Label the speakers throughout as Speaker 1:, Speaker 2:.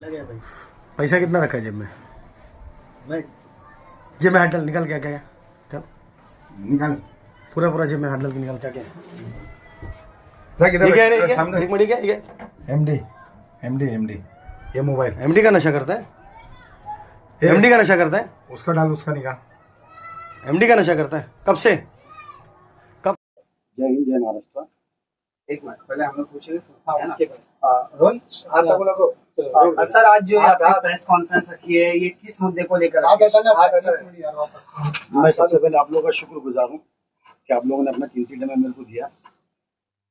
Speaker 1: लगे भाई।
Speaker 2: पैसा कितना रखा है जेब में?
Speaker 1: भाई
Speaker 2: जेब में हाथ डाल, निकल, क्या क्या चल
Speaker 3: निकाल
Speaker 2: पूरा पूरा जेब में हाथ डाल के निकल, क्या क्या
Speaker 3: रख इधर,
Speaker 2: ये क्या है?
Speaker 3: रख, सामने
Speaker 2: एक मिनट, क्या ये
Speaker 3: एमडी एमडी एमडी ये मोबाइल
Speaker 2: एमडी का नशा करता है? एमडी का नशा करता है?
Speaker 3: उसका डाल, उसका निकाल।
Speaker 2: एमडी का नशा करता है? कब से? कब?
Speaker 1: जय हिंद, जय महाराष्ट्र। एक मिनट पहले हम लोग पूछे
Speaker 4: रोहन आता को लगो।
Speaker 1: सर, आज जो आपने प्रेस कॉन्फ्रेंस रखी है, ये किस मुद्दे को लेकर?
Speaker 5: मैं सबसे पहले आप लोगों का शुक्रगुजार हूँ कि आप लोगों ने अपना कीमती समय मेरे को दिया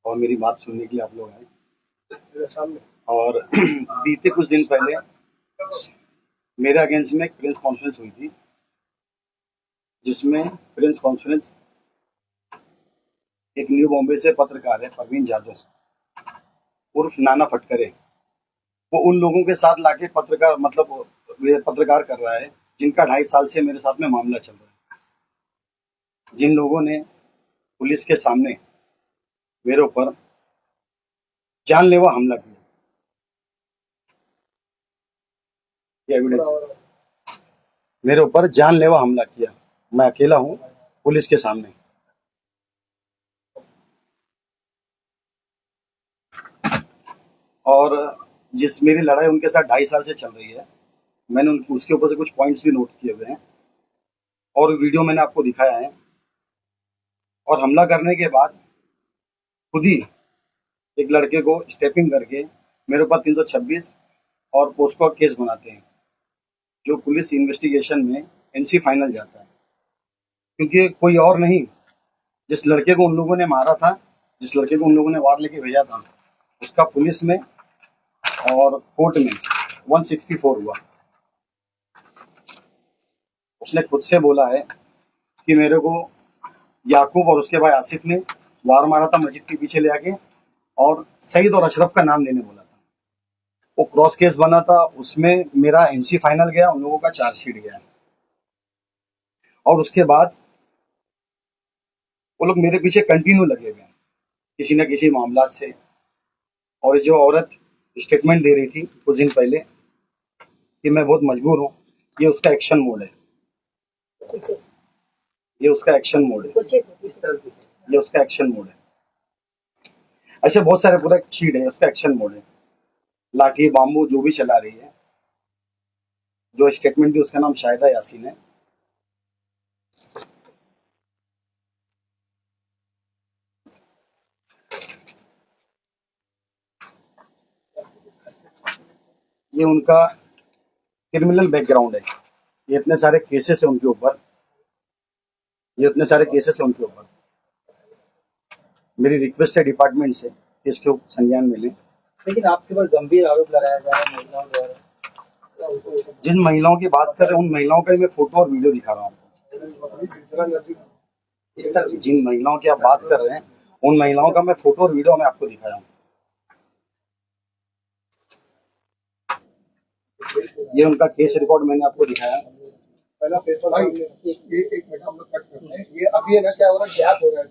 Speaker 5: और मेरी बात सुनने के लिए आप लोग आए। और बीते कुछ दिन पहले मेरे अगेंस्ट में एक प्रेस कॉन्फ्रेंस हुई थी, जिसमें प्रेस कॉन्फ्रेंस एक न्यू बॉम्बे से पत्रकार है परवीन जाधव उर्फ नाना फटकरे, वो उन लोगों के साथ लाके पत्रकार कर रहा है जिनका 2.5 साल से मेरे साथ में मामला चल रहा है, जिन लोगों ने पुलिस के सामने मेरे ऊपर जानलेवा हमला किया। ये एविडेंस है, मेरे ऊपर जानलेवा हमला किया। मैं अकेला हूं पुलिस के सामने। और जिस मेरी लड़ाई उनके साथ 2.5 साल से चल रही है, मैंने उसके ऊपर से कुछ पॉइंट्स भी नोट किए हुए हैं और वीडियो मैंने आपको दिखाया है। और हमला करने के बाद खुद ही एक लड़के को स्टेपिंग करके मेरे ऊपर 326 और पोस्को केस बनाते हैं, जो पुलिस इन्वेस्टिगेशन में एनसी फाइनल जाता है, क्योंकि कोई और नहीं, जिस लड़के को उन लोगों ने मारा था, जिस लड़के को उन लोगों ने वार लेके भेजा था, उसका पुलिस में और कोर्ट में 164 हुआ। उसने खुद से बोला है कि मेरे को याकूब और उसके भाई आसिफ ने वार मारा था मस्जिद के पीछे ले आके, और सईद और अशरफ का नाम लेने बोला था। वो क्रॉस केस बना था, उसमें मेरा एनसी फाइनल गया, उन लोगों का चार्जशीट गया। और उसके बाद वो लोग मेरे पीछे कंटिन्यू लगे हुए हैं किसी न किसी मामला से। और जो औरत स्टेटमेंट दे रही थी कुछ दिन पहले कि मैं बहुत मजबूर हूँ, ये उसका एक्शन मोड है, ये उसका एक्शन मोड है, ये उसका एक्शन मोड है। ऐसे बहुत सारे पूरा चीट है, उसका एक्शन मोड है। लाठी बाम्बू जो भी चला रही है, जो स्टेटमेंट दी उसका नाम शाहिदा यासीन है। ये उनका क्रिमिनल बैकग्राउंड है, ये इतने सारे केसेस है उनके ऊपर, ये इतने सारे केसेस है उनके ऊपर। मेरी रिक्वेस्ट है डिपार्टमेंट से कि इसके संज्ञान में लें।
Speaker 1: लेकिन आपके ऊपर गंभीर आरोप लगाया जा रहा है महिलाओं द्वारा।
Speaker 5: जिन महिलाओं की बात कर रहे हैं उन महिलाओं का ही मैं फोटो और वीडियो दिखा रहा हूँ। जिन महिलाओं की आप बात कर रहे हैं उन महिलाओं का मैं फोटो और वीडियो में आपको दिखाया हूँ। ये उनका केस रिकॉर्ड मैंने आपको दिखाया।
Speaker 4: पहला पेपर ये एक मिनट हम लोग कट करते हैं। ये अभी है ना, क्या हो रहा है, गैप हो रहा है।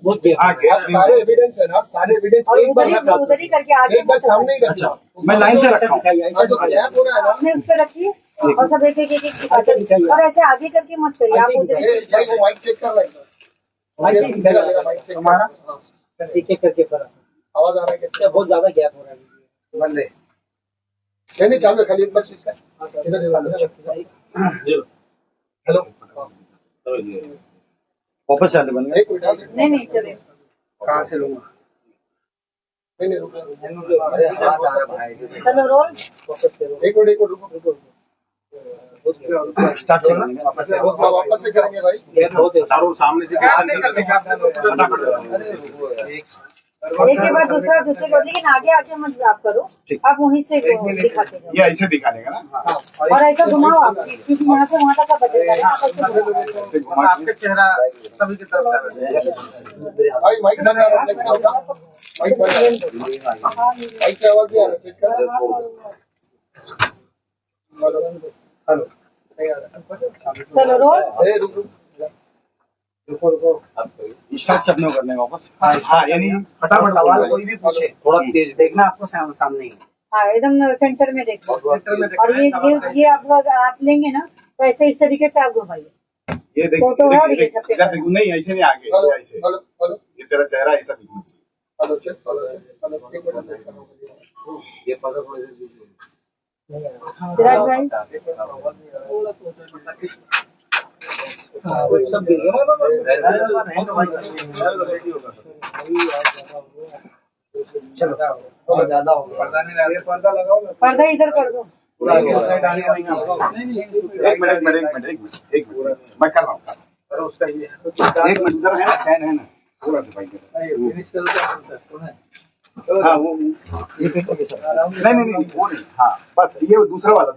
Speaker 4: आप सारे एविडेंस है ना, सारे एविडेंस एक बार
Speaker 6: उधर ही करके आगे
Speaker 4: एक बार सामने ही
Speaker 5: अच्छा, मैं लाइन से रखा हूँ।
Speaker 4: जो गैप हो रहा है ना,
Speaker 6: अपने उस पर रखिए और सब एक एक एक और ऐसे आगे करके मत करिए आप उधर ही।
Speaker 4: भाई वो माइक चेक कर लेगा, माइक चेक
Speaker 1: हमारा एक एक करके पर
Speaker 4: आवाज आ रहा है क्या?
Speaker 1: बहुत ज्यादा गैप हो रहा है।
Speaker 4: बंद है, नहीं चालू है, खाली एक बार चीज का इधर हेलो
Speaker 5: वापस चालू बन गया।
Speaker 4: एक मिनट
Speaker 6: नहीं चले
Speaker 5: कहाँ से लूंगा?
Speaker 4: नहीं
Speaker 6: चलो रोल।
Speaker 4: एक मिनट रुको
Speaker 5: स्टार्ट से करेंगे
Speaker 4: वापस से करेंगे भाई।
Speaker 1: सामने से
Speaker 6: एक के बाद दूसरा दूसरे को, लेकिन आगे आके मत आप करो, आप वहीं से दिखाते जाओ।
Speaker 3: ये ऐसे दिखा देगा ना।
Speaker 6: और ऐसा घुमाओ आप, क्योंकि यहाँ से वहाँ तक का बचेगा।
Speaker 1: आपका चेहरा सभी की तरफ
Speaker 4: भाई माइक चेक करो, माइक की आवाज नहीं आ रहा, चेक करो। हेलो
Speaker 6: चलो रोल।
Speaker 4: रुको
Speaker 5: स्टार्ट से अपने को करने का वापस।
Speaker 1: हाँ, यानी फटाफट सवाल कोई भी पूछे, थोड़ा तेज देखना आपको सामने ही।
Speaker 6: हाँ एकदम सेंटर में देखो।
Speaker 5: सेंटर में देखो।
Speaker 6: और ये आप लेंगे ना तो ऐसे इस तरीके से आप घुमाइए।
Speaker 5: ये देखिए,
Speaker 6: फोटो है और ये सब
Speaker 5: इधर देखो, नहीं ऐसे नहीं आगे,
Speaker 4: हेलो
Speaker 5: ऐसे
Speaker 4: हेलो हेलो
Speaker 5: ये तेरा चेहरा ऐसा दिखना चाहिए।
Speaker 4: हेलो चेक हेलो हेलो एक मिनट चेक करो।
Speaker 1: ये पता थोड़ी देर दीजिए।
Speaker 6: सिराज भाई
Speaker 1: सब गिर गया चलो बहुत ज्यादा हो गया।
Speaker 4: ये पर्दा लगाओ ना।
Speaker 6: पर्दा इधर कर दो।
Speaker 4: पूरा आगे साइड आने का
Speaker 5: एक मिनट मैं कर रहा हूँ।
Speaker 1: अरे उसका ये
Speaker 5: एक मिनट इधर है ना, फैन है ना, थोड़ा सा भाई
Speaker 1: फिनिश कर दो ना।
Speaker 5: हाँ वो
Speaker 1: ये फिर तो सर
Speaker 5: नहीं वो नहीं, हाँ बस ये दूसरा वाला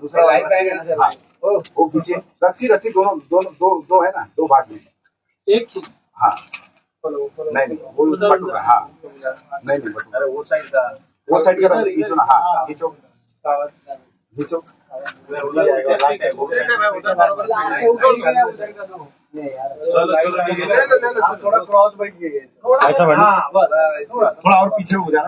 Speaker 5: हाँ, वो पीछे रस्सी दो है ना, दो भाग में
Speaker 1: एक ही।
Speaker 5: हाँ नहीं वो उसका टुकड़ा, हाँ नहीं बटुका।
Speaker 1: अरे वो साइड का
Speaker 5: वो साइड का रस्सी खींचो ना, हाँ खींचो
Speaker 4: थोड़ा क्रॉस बैठ गई है।
Speaker 5: ऐसा बैठो, थोड़ा और पीछे हो जाना।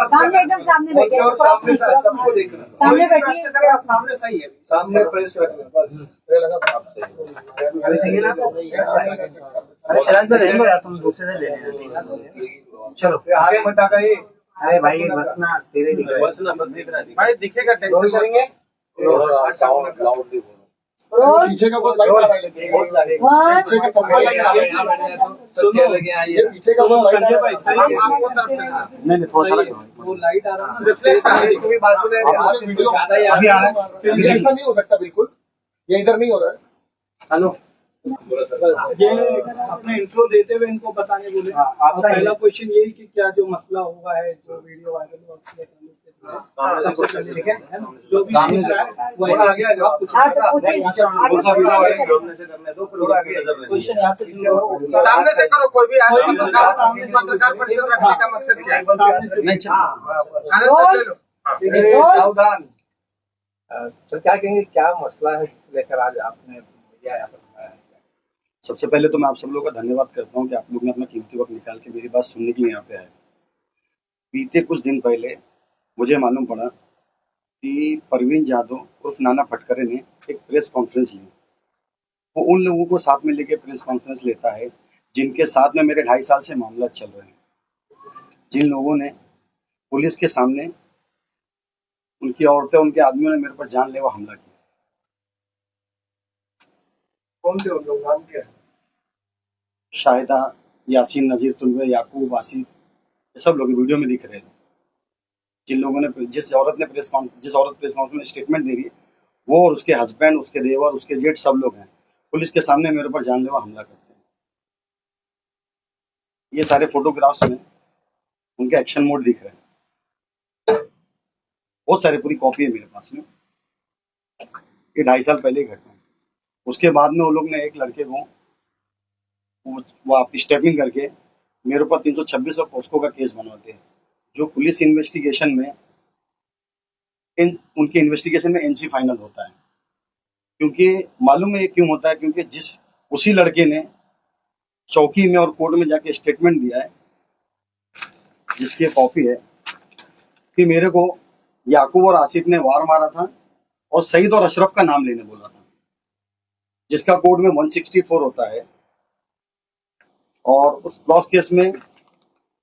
Speaker 6: सामने एकदम सामने बैठिए।
Speaker 4: और सामने सबको देखना।
Speaker 6: सामने बैठिए।
Speaker 1: सामने सही है।
Speaker 4: सामने प्रेस रखना बस। ये लगा तो आप सही।
Speaker 5: अरे सही है ना?
Speaker 2: अरे सिराज भाई रहेंगे यार, तुम दूसरे से ले लेना।
Speaker 5: चलो
Speaker 4: आगे मत आगा ये।
Speaker 2: अरे भाई बस ना, तेरे दिख रहा है।
Speaker 1: बस दिख रहा है।
Speaker 4: भाई दिखेगा टेंशन करेंगे।
Speaker 1: साउंड लाउडली बोलो।
Speaker 6: रोल
Speaker 4: पीछे का बहुत लाइट आ रहा है लेकिन।
Speaker 6: वन
Speaker 4: पीछे का बहुत लाइट आ रहा है।
Speaker 1: सुनो लगे
Speaker 4: ये पीछे का बहुत लाइट आ रहा है।
Speaker 5: नहीं थोड़ा सा लगा।
Speaker 1: वो लाइट आ रहा है ना।
Speaker 4: रिफ्लेक्स आ रहा है। कोई बात बोले आप वीडियो
Speaker 5: अभी आ रहा है।
Speaker 4: ऐसा नहीं हो सकता बिल्कुल। ये इधर नहीं हो रहा है।
Speaker 5: हेलो
Speaker 1: ये अपने इंट्रो देते हुए इनको बताने बोले।
Speaker 5: आपका
Speaker 1: पहला क्वेश्चन ये कि क्या जो मसला हुआ है, जो वीडियो वायरल हुआ उसके सबसे पहले ठीक है, जो भी
Speaker 5: सामने से
Speaker 1: वैसे
Speaker 4: आगे आ जाओ।
Speaker 6: हाँ तो पूछिए
Speaker 5: कौन सा वीडियो वायरल
Speaker 1: सामने से करने दो, फिर आगे क्वेश्चन यहाँ से
Speaker 4: सामने से करो कोई भी। आज पत्रकार परिषद रखने का मकसद क्या है?
Speaker 5: नहीं चल
Speaker 4: आनंद सर ले लो।
Speaker 1: सावधान। सर क्या कहेंगे, क्या मसला है जिसे लेकर आज आपने मीडिया यहाँ पर बुलाया है?
Speaker 5: सबसे पहले तो मैं आप सब लोगों का धन्यवाद करता हूँ कि आप लोग ने अपना कीमती वक्त निकाल के मेरी बात सुनने के लिए यहाँ पे आए। बीते कुछ दिन पहले मुझे मालूम पड़ा कि परवीन जाधव उर्फ नाना फटकरे ने एक प्रेस कॉन्फ्रेंस ली। वो उन लोगों को साथ में लेके प्रेस कॉन्फ्रेंस लेता है जिनके साथ में मेरे 2.5 साल से मामला चल रहे हैं, जिन लोगों ने पुलिस के सामने उनकी औरतें उनके आदमियों ने मेरे पर जानलेवा हमला किया।
Speaker 4: कौन से लोग नाम क्या है?
Speaker 5: शाहिदा, यासीन, नजीर, तुलवे, याकूब, आसिफ, ये सब लोग वीडियो में दिख रहे हैं। जिन लोगों ने जिस औरत प्रेस कॉन्फ्रेंस में स्टेटमेंट दे रही है, वो और उसके हस्बैंड, उसके देवर, उसके जेठ सब लोग हैं, पुलिस के सामने मेरे पर जानलेवा हमला करते हैं। ये सारे फोटोग्राफ्स में उनके एक्शन मोड दिख रहे हैं, बहुत सारी पूरी कॉपी है मेरे पास में। ये 2.5 साल पहले ही घटना है। उसके बाद में वो लोग ने एक लड़के को वो आप स्टेपिंग करके मेरे ऊपर 326 और पॉस्को का केस बनवाते हैं, जो पुलिस इन्वेस्टिगेशन में उनके इन्वेस्टिगेशन में एनसी फाइनल होता है। क्योंकि मालूम है ये क्यों होता है, क्योंकि उसी लड़के ने चौकी में और कोर्ट में जाके स्टेटमेंट दिया है, जिसकी कॉपी है, कि मेरे को याकूब और आसिफ ने वार मारा था और सईद और अशरफ का नाम लेने बोला था, जिसका कोड में 164 होता है। और उस क्लॉज केस में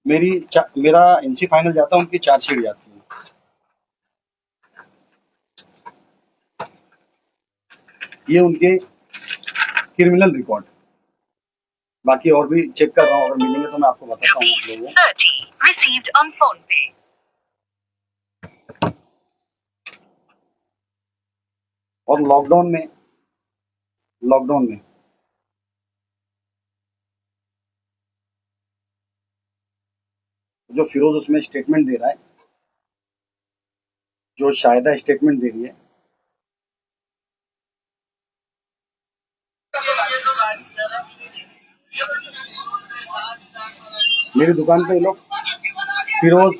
Speaker 5: मेरा एनसी फाइनल जाता है, उनकी चार्जशीट जाती है। ये उनके क्रिमिनल रिकॉर्ड, बाकी और भी चेक कर रहा हूँ, अगर मिलेंगे तो मैं आपको बताता हूँ आप लोगों को।
Speaker 7: received on PhonePe.
Speaker 5: और लॉकडाउन में जो फिरोज उसमें स्टेटमेंट दे रहा है, जो शाहिदा स्टेटमेंट दे रही है, मेरी दुकान पे ये लोग फिरोज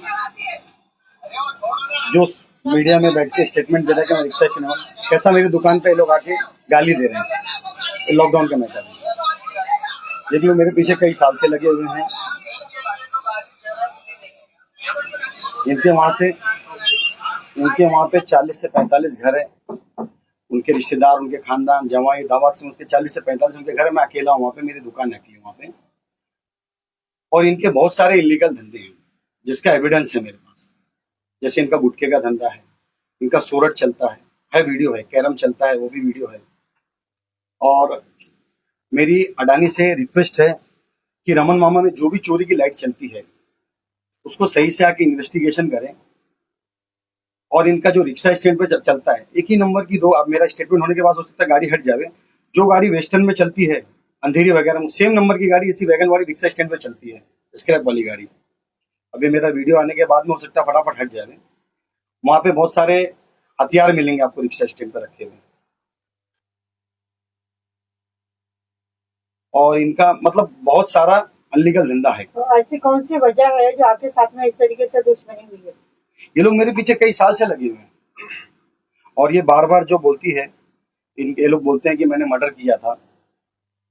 Speaker 5: जो मीडिया में बैठ के स्टेटमेंट दे रहा है कि मैं रिक्शा चलाऊं, कैसा मेरी दुकान पे ये लोग आके गाली दे रहे हैं लॉकडाउन के मैटर में। यदि वो मेरे पीछे कई साल से लगे हुए हैं, इनके वहां से उनके वहाँ पे 40 से 45 घर है, उनके रिश्तेदार, उनके खानदान, जवाई दामाद से उनके 40 से 45 उनके घर है। मैं अकेला हूँ वहाँ पे, मेरी दुकान है अकेली वहाँ पे। और इनके बहुत सारे इलीगल धंधे हैं जिसका एविडेंस है मेरे पास। जैसे इनका गुटखे का धंधा है, इनका सूरत चलता है वीडियो है, कैरम चलता है वो भी वीडियो है। और मेरी अडानी से रिक्वेस्ट है कि रमन मामा में जो भी चोरी की लाइट चलती है उसको सही से आके इन्वेस्टिगेशन करें। और इनका जो रिक्शा स्टैंड पे चलता है, एक ही नंबर की दो, अब मेरा स्टेटमेंट होने के बाद हो सकता है गाड़ी हट जावे, जो गाड़ी वेस्टर्न में चलती है अंधेरी वगैरह में, सेम नंबर की गाड़ी इसी वैगन वाली रिक्शा स्टैंड पे चलती है, स्क्रैप वाली गाड़ी। अभी मेरा वीडियो आने के बाद में हो सकता है फटाफट हट जाए। वहां पे बहुत सारे हथियार मिलेंगे आपको रिक्शा स्टैंड पे रखे हुए। और इनका मतलब बहुत सारा अनलीगल धंधा है।
Speaker 6: तो ऐसी कौन सी वजह है जो आपके साथ में इस तरीके से दुश्मनी हुई है?
Speaker 5: ये लोग मेरे पीछे कई साल से लगे हुए हैं और ये बार बार जो बोलती है, ये लोग बोलते हैं कि मैंने मर्डर किया था।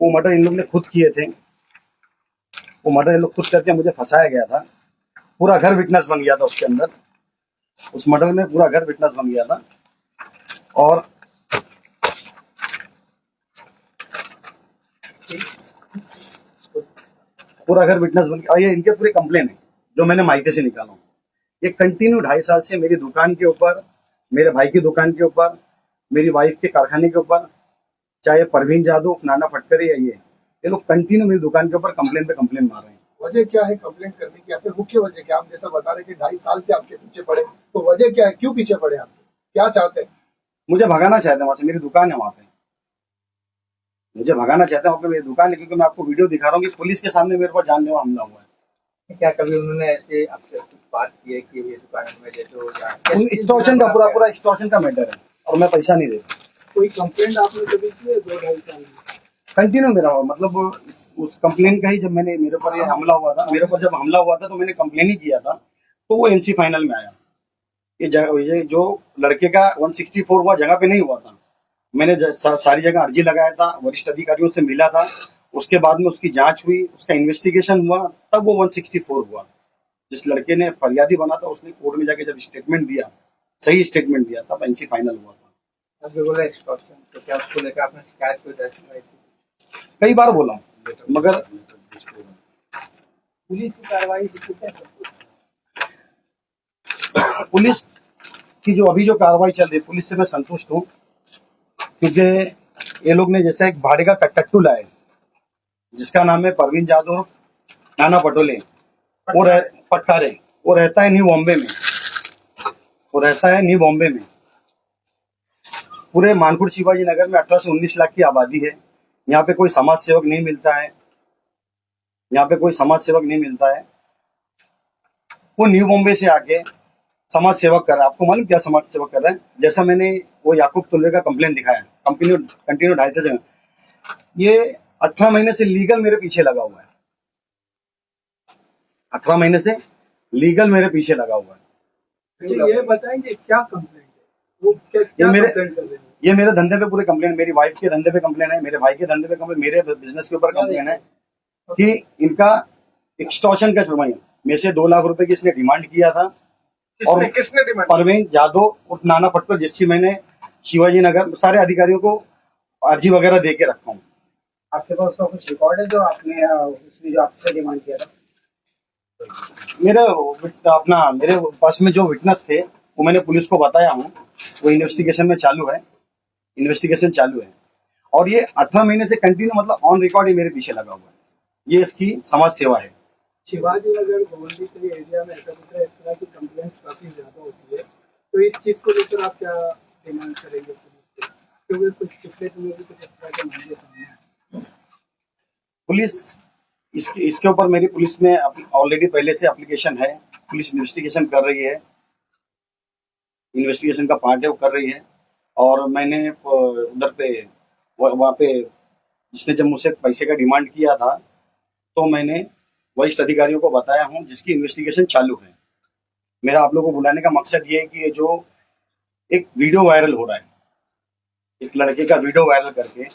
Speaker 5: वो मर्डर इन लोग ने खुद किए थे, वो मर्डर ये लोग खुद करके मुझे फंसाया गया था। पूरा घर विटनेस बन गया था उसके अंदर, उस मर्डर में पूरा घर विटनेस बन गया था। और पूरा घर विटनेस बन गया। और ये इनके पूरे कंप्लेन है जो मैंने मायके से निकाला हूँ। ये कंटिन्यू 2.5 साल से मेरी दुकान के ऊपर, मेरे भाई की दुकान के ऊपर, मेरी वाइफ के कारखाने के ऊपर, चाहे परवीन जादव, नाना फटकरी है, ये लोग कंटिन्यू मेरी दुकान के ऊपर कंप्लेन पे कंप्लेन मार रहे हैं।
Speaker 4: वजह क्या है कंप्लेंट करने की, या फिर मुख्य वजह क्या? आप जैसा बता रहे कि 2.5 साल से आपके पीछे पड़े, तो वजह क्या है, क्यों पीछे पड़े आप, क्या चाहते हैं?
Speaker 5: मुझे भगाना चाहते हैं वहां से, मेरी दुकान है वहां पे, मुझे भगाना चाहते हैं वहां पे मेरी दुकान है, क्योंकि मैं आपको वीडियो दिखा रहा हूँ कि पुलिस के सामने मेरे पर जानलेवा हमला हुआ है।
Speaker 1: क्या कभी उन्होंने ऐसे आपसे कुछ बात की है कि ये दुकान में दे दो या
Speaker 5: एक्सटॉर्शन का पूरा एक्सटॉर्शन का मैटर है और मैं पैसा नहीं देता।
Speaker 1: कोई कंप्लेंट आपने कभी की है 2-2.5 साल में?
Speaker 5: कंटिन्यू मेरा हुआ, मतलब उस कंप्लेन का ही, जब मैंने मेरे पर ये हमला हुआ था, मेरे पर जब हमला हुआ था तो मैंने कंप्लेन ही किया था, तो वो एनसी फाइनल में आया। ये जो लड़के का 164 हुआ जगह पे नहीं हुआ था, मैंने सारी जगह अर्जी लगाया था, वरिष्ठ अधिकारियों से मिला था, उसके बाद में उसकी जांच हुई, उसका इन्वेस्टिगेशन हुआ, तब वो 164 हुआ। जिस लड़के ने फरियादी बना था उसने कोर्ट में जाके जब स्टेटमेंट दिया, सही स्टेटमेंट दिया, तब एनसी फाइनल हुआ था।
Speaker 1: अब बोला एक्सटॉर्शन, तो क्या उसको लेकर आपने शिकायत कोई दर्ज कराई थी?
Speaker 5: कई बार बोला हूँ, मगर
Speaker 1: पुलिस की कार्रवाई
Speaker 5: पुलिस की जो अभी जो कार्रवाई चल रही है, पुलिस से मैं संतुष्ट हूँ, क्योंकि ये लोग ने जैसे एक भाड़े का टट्टू लाए जिसका नाम है परवीन जादव, नाना पटोले, पट्टारे, वो रहता है न्यू बॉम्बे में, पूरे मानपुर शिवाजी नगर में 18 से 19 लाख की आबादी है। यहाँ पे कोई समाज सेवक नहीं मिलता है, वो न्यू बॉम्बे से आके समाज सेवक कर रहा है। आपको मालूम क्या समाज सेवक कर रहा है? जैसा मैंने वो याकूब तुल्ले का कंप्लेन दिखाया, कंटिन्यू 2.5 जगह, ये 18 महीने से लीगल मेरे पीछे लगा हुआ है, 18 महीने से लीगल मेरे पीछे लगा हुआ है।
Speaker 1: अच्छा, ये बताएंगे क्या कंप्लेंट है, वो क्या कंप्लेंट कर रहे हैं?
Speaker 5: ये मेरे धंधे पे पूरे कंप्लेन, मेरी वाइफ के धंधे पे कंप्लेन है, मेरे भाई के धंधे पे कंप्लेन, मेरे बिजनेस के ऊपर कंप्लेन है कि इनका एक्सटॉर्शन का जुर्म है। मेरे से 2 लाख रुपए की इसने डिमांड किया था। और
Speaker 4: किसने डिमांड?
Speaker 5: परवीन जादव और नाना पटकर, जिसकी मैंने शिवाजी नगर सारे अधिकारियों को अर्जी वगैरह दे के रखा हूँ।
Speaker 1: आपके पास उसका कुछ रिकॉर्ड है जो आपने उसने जो आपसे डिमांड किया था?
Speaker 5: मेरे पास में जो विटनेस थे वो मैंने पुलिस को बताया हूँ, वो इन्वेस्टिगेशन चालू है। और ये 18 महीने से कंटिन्यू, मतलब ऑन रिकॉर्ड ही मेरे पीछे लगा हुआ है। ये इसकी समाज सेवा है।
Speaker 1: शिवाजी नगर गोवंदी एरिया में ऐसा कुछ है, इस तरह की कंप्लेंट्स काफी ज्यादा होती है, तो इस चीज को लेकर आप क्या डिमांड करेंगे पुलिस से? क्योंकि कुछ पिछले दिनों भी कुछ इस तरह के मामले सामने आए।
Speaker 5: पुलिस इसके ऊपर मेरी पुलिस में ऑलरेडी पहले से एप्लीकेशन है, पुलिस इन्वेस्टिगेशन कर रही है, इन्वेस्टिगेशन का पार्ट है वो कर रही है। और मैंने उधर पे वहाँ पे जिसने जब मुझसे पैसे का डिमांड किया था तो मैंने वरिष्ठ अधिकारियों को बताया हूँ, जिसकी इन्वेस्टिगेशन चालू है। मेरा आप लोगों को बुलाने का मकसद ये है कि ये जो एक वीडियो वायरल हो रहा है, एक लड़के का वीडियो वायरल करके,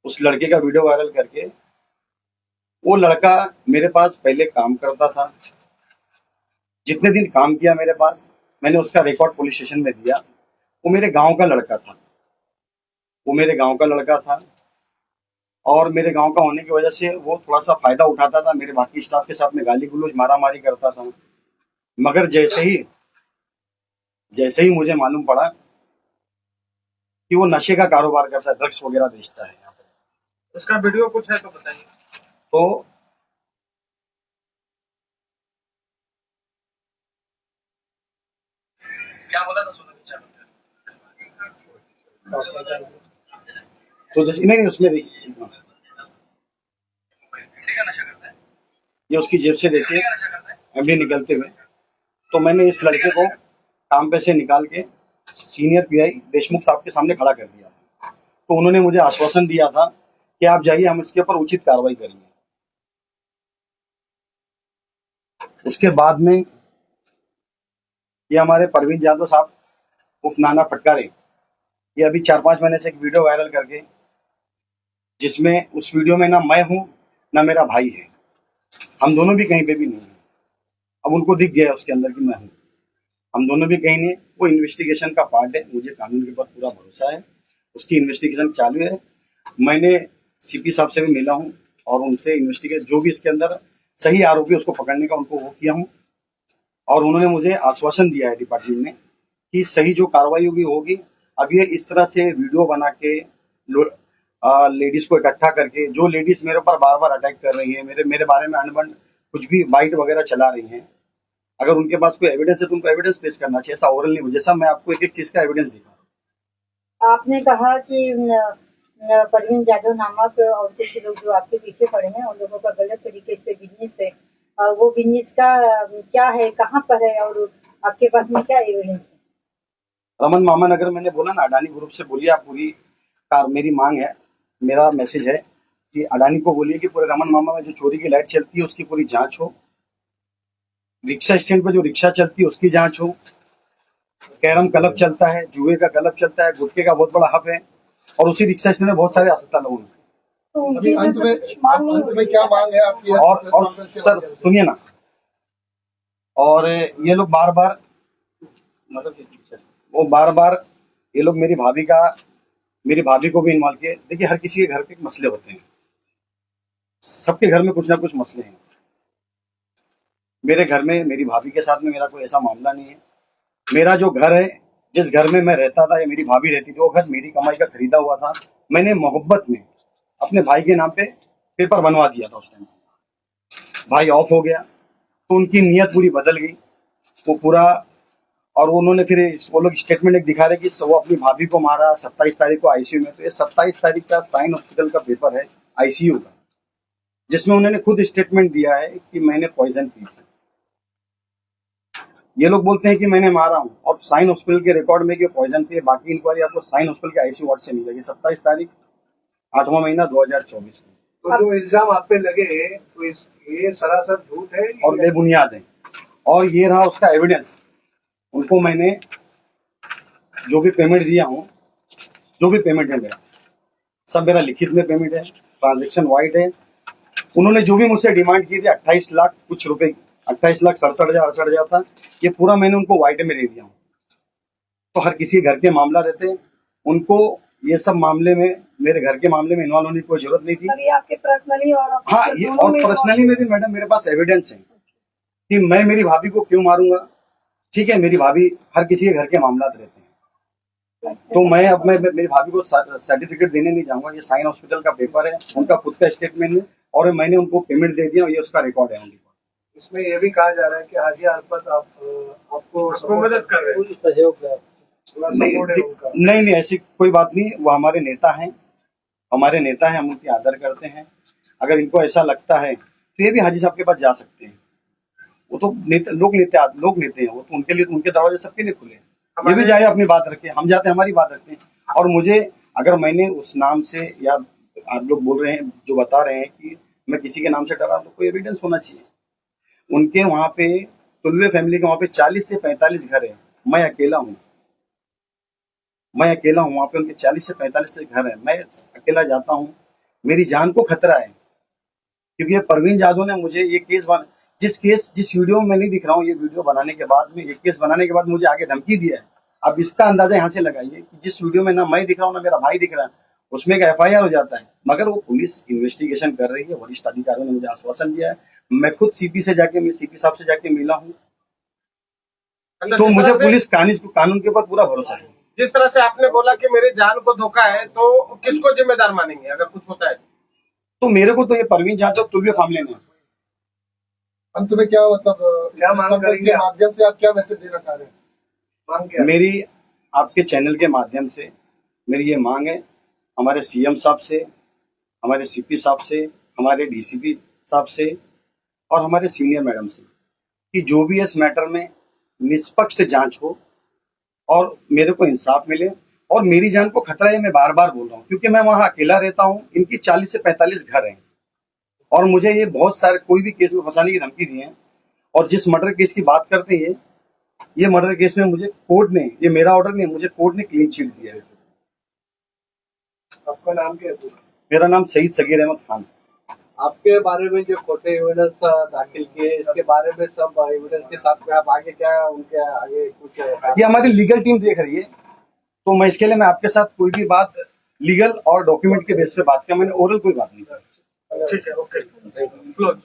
Speaker 5: उस लड़के का वीडियो वायरल करके, वो लड़का मेरे पास पहले काम करता था। जितने दिन काम किया मेरे पास, मैंने उसका रिकॉर्ड पुलिस स्टेशन में दिया। वो मेरे गांव का लड़का था, वो मेरे गांव का लड़का था, और मेरे गांव का होने की वजह से वो थोड़ा सा फायदा उठाता था, मेरे बाकी स्टाफ के साथ में गाली गलौज मारा मारी करता था। मगर जैसे ही मुझे मालूम पड़ा कि वो नशे का कारोबार करता है, ड्रग्स वगैरह बेचता है यहाँ पे,
Speaker 1: उसका वीडियो कुछ है तो बताइए।
Speaker 5: तो क्या बोला था सुना तो जैसे नहीं उसमें देखिए ये उसकी जेब से देखिए एमडी निकलते हुए। तो मैंने इस लड़के को काम पे से निकाल के सीनियर पीआई देशमुख साहब के सामने खड़ा कर दिया। तो उन्होंने मुझे आश्वासन दिया था कि आप जाइए, हम इसके ऊपर उचित कार्रवाई करेंगे। उसके बाद में ये हमारे परवीन यादव साहब उफ नाना फटकारे, ये अभी 4-5 महीने से एक वीडियो वायरल करके, जिसमें उस वीडियो में ना मैं हूं ना मेरा भाई है, हम दोनों भी कहीं पे भी नहीं है। अब उनको दिख गया उसके अंदर कि मैं हूं, हम दोनों भी कहीं नहीं। वो इन्वेस्टिगेशन का पार्ट है, मुझे कानून के ऊपर पूरा भरोसा है, उसकी इन्वेस्टिगेशन चालू है। मैंने सीपी साहब से भी मिला हूं और उनसे इन्वेस्टिगेट जो भी इसके अंदर सही आरोपी उसको पकड़ने का उनको वो किया हूं, और उन्होंने मुझे आश्वासन दिया है डिपार्टमेंट ने कि सही जो कार्रवाई होगी। अब ये इस तरह से वीडियो बना के लेडीज को इकट्ठा करके, जो लेडीज मेरे ऊपर बार बार अटैक कर रही हैं, मेरे बारे में अनबन कुछ भी बाइट वगैरह चला रही हैं, अगर उनके पास कोई एविडेंस है तो उनको एविडेंस पेश करना चाहिए, ऐसा ओरल नहीं हो। जैसा मैं आपको एक एक चीज का एविडेंस दिखा रहा हूं।
Speaker 6: आपने कहा कि परवीन जाधव नामक और कुछ लोग जो आपके पीछे पड़े हैं उन लोगों का गलत तरीके से बिजनेस है, वो बिजनेस का क्या है, कहाँ पर है, और आपके पास में क्या एविडेंस है?
Speaker 5: रमन मामा नगर मैंने बोला ना, अडानी ग्रुप से बोलिए आप पूरी मेरी मांग है, मेरा मैसेज है कि अडानी को बोलिए कि पूरे रमन मामा में जो चोरी की लाइट चलती है उसकी पूरी जांच हो, रिक्शा स्टैंड पर जो रिक्शा चलती है उसकी जांच हो, कैरम क्लब चलता है, जुए का क्लब चलता है, गुटखे का बहुत बड़ा हब है, और उसी रिक्शा स्टैंड में बहुत सारे अस्पताल लोग हैं।
Speaker 6: तो
Speaker 4: अभी अंत में क्या मांग है आपकी?
Speaker 5: और सर सुनिए ना, और ये लोग बार बार ये लोग मेरी भाभी को भी इन्वॉल्व किए। देखिए हर किसी के घर पे मसले होते हैं, सबके घर में कुछ ना कुछ मसले हैं। मेरे घर में मेरी भाभी के साथ में मेरा कोई ऐसा मामला नहीं है। मेरा जो घर है, जिस घर में मैं रहता था या मेरी भाभी रहती थी, वो घर मेरी कमाई का खरीदा हुआ था। मैंने मोहब्बत में अपने भाई के नाम पे पेपर बनवा दिया था। उस टाइम भाई ऑफ हो गया तो उनकी नीयत पूरी बदल गई, वो पूरा, और उन्होंने फिर वो लोग स्टेटमेंट एक दिखा रहे कि वो अपनी भाभी को मारा 27 तारीख को आईसीयू में। तो ये 27 तारीख का साइन हॉस्पिटल का पेपर है आईसीयू का, जिसमें उन्होंने खुद स्टेटमेंट दिया है कि मैंने पॉइजन पी थी। ये लोग बोलते हैं कि मैंने मारा हूं, और साइन हॉस्पिटल के रिकॉर्ड में कि पॉइजन पी है। बाकी इंक्वायरी आपको साइन हॉस्पिटल के आईसीयू वार्ड से मिलेगी 27 तारीख 8वां महीना 2024 में।
Speaker 4: तो जो इल्जाम आप पे लगे तो ये सरासर झूठ है
Speaker 5: और बेबुनियाद है, और ये रहा उसका एविडेंस। उनको मैंने जो भी पेमेंट दिया हूँ, जो भी पेमेंट है मेरा, सब मेरा लिखित में पेमेंट है, ट्रांजैक्शन वाइट है। उन्होंने जो भी मुझसे डिमांड की थी 28 लाख कुछ रुपए, 28,67,000 था, ये पूरा मैंने उनको वाइट में दे दिया हूँ। तो हर किसी घर के मामला रहते हैं, उनको ये सब मामले में, मेरे घर के मामले में इन्वॉल्व होने की कोई जरूरत नहीं थी।
Speaker 6: आपके पर्सनली और
Speaker 5: हाँ, ये और पर्सनली में भी मैडम मेरे पास एविडेंस है कि मैं मेरी भाभी को क्यों मारूंगा। ठीक है, मेरी भाभी, हर किसी के घर के मामला रहते हैं, तो मैं अब मैं मेरी भाभी को सर्टिफिकेट देने नहीं जाऊंगा। ये साइन हॉस्पिटल का पेपर है, उनका खुद का स्टेटमेंट है, और मैंने उनको पेमेंट दे दिया, ये उसका रिकॉर्ड है उनके पास।
Speaker 4: इसमें ये भी कहा जा रहा है कि हाजी अरफत आपको मदद कर रहे हैं,
Speaker 1: सहयोग
Speaker 5: नहीं, ऐसी कोई बात नहीं। वो हमारे नेता हैं, हम उनकी आदर करते हैं। अगर इनको ऐसा लगता है तो ये भी हाजी साहब के पास जा सकते हैं। वो तो लोग लेते हैं, वो तो उनके लिए, उनके दरवाजे सबके लिए खुले हैं। ये भी जाए अपनी बात रखे, हम जाते हैं हमारी बात रखते हैं। और मुझे, अगर मैंने उस नाम से, या आप लोग बोल रहे हैं, जो बता रहे हैं कि मैं किसी के नाम से डरा, तो कोई एविडेंस होना चाहिए। उनके वहां पे तुलवे फैमिली के वहां पे 40 से 45 घर है, मैं अकेला हूँ वहां पे। उनके 40 से 45 घर है, मैं अकेला जाता हूँ, मेरी जान को खतरा है। क्योंकि ये परवीन जाधव ने मुझे ये जिस वीडियो में मैं नहीं दिख रहा हूँ, ये वीडियो बनाने के बाद में, एक केस बनाने के बाद मुझे आगे धमकी दिया है। अब इसका अंदाजा यहाँ से लगाइए कि जिस वीडियो में ना मैं दिख रहा हूँ ना मेरा भाई दिख रहा है, उसमें एक FIR हो जाता है। मगर वो पुलिस इन्वेस्टिगेशन कर रही है, वरिष्ठ अधिकारियों ने मुझे आश्वासन दिया है। मैं खुद CP साहब से जाके मिला हूँ। तो मुझे पुलिस कानून के ऊपर पूरा भरोसा है।
Speaker 7: जिस तरह से आपने बोला कि मेरी जान को धोखा है, तो किसको जिम्मेदार मानेंगे अगर कुछ होता है?
Speaker 5: तो मेरे को तो ये परवीन जाधव तुलवे फामले ने।
Speaker 4: अंत में क्या मतलब क्या मांग करेंगे के माध्यम से आप क्या मैसेज देना चाह रहे हैं? मांग क्या?
Speaker 5: मेरी आपके चैनल के माध्यम से मेरी ये मांग है, हमारे CM साहब से, हमारे CP साहब से, हमारे DCP साहब से और हमारे सीनियर मैडम से कि जो भी इस मैटर में निष्पक्ष जांच हो और मेरे को इंसाफ मिले। और मेरी जान को खतरा है, मैं बार बार बोल रहा हूँ, क्योंकि मैं वहाँ अकेला रहता हूँ। इनकी 40 से 45 घर हैं और मुझे ये बहुत सारे कोई भी केस में फंसाने की धमकी दी है। और जिस मर्डर केस की बात करते हैं, ये मर्डर केस में मुझे कोर्ट ने, ये मेरा ऑर्डर नहीं, मुझे कोर्ट ने क्लीन चिट दिया है।
Speaker 4: आपका नाम क्या है?
Speaker 5: मेरा नाम सईद सगीर अहमद खान।
Speaker 8: आपके बारे में जो खोटे एविडेंस दाखिल किए, इसके बारे में सब एविडेंस के साथ में आप आगे क्या उनके आगे कुछ?
Speaker 5: ये हमारी लीगल टीम देख रही है, तो मैं इसके लिए मैं आपके साथ कोई भी बात लीगल और डॉक्यूमेंट के बेस पे बात किया, मैंने ओरल कोई बात नहीं की।
Speaker 7: ठीक है, ओके, क्लोज।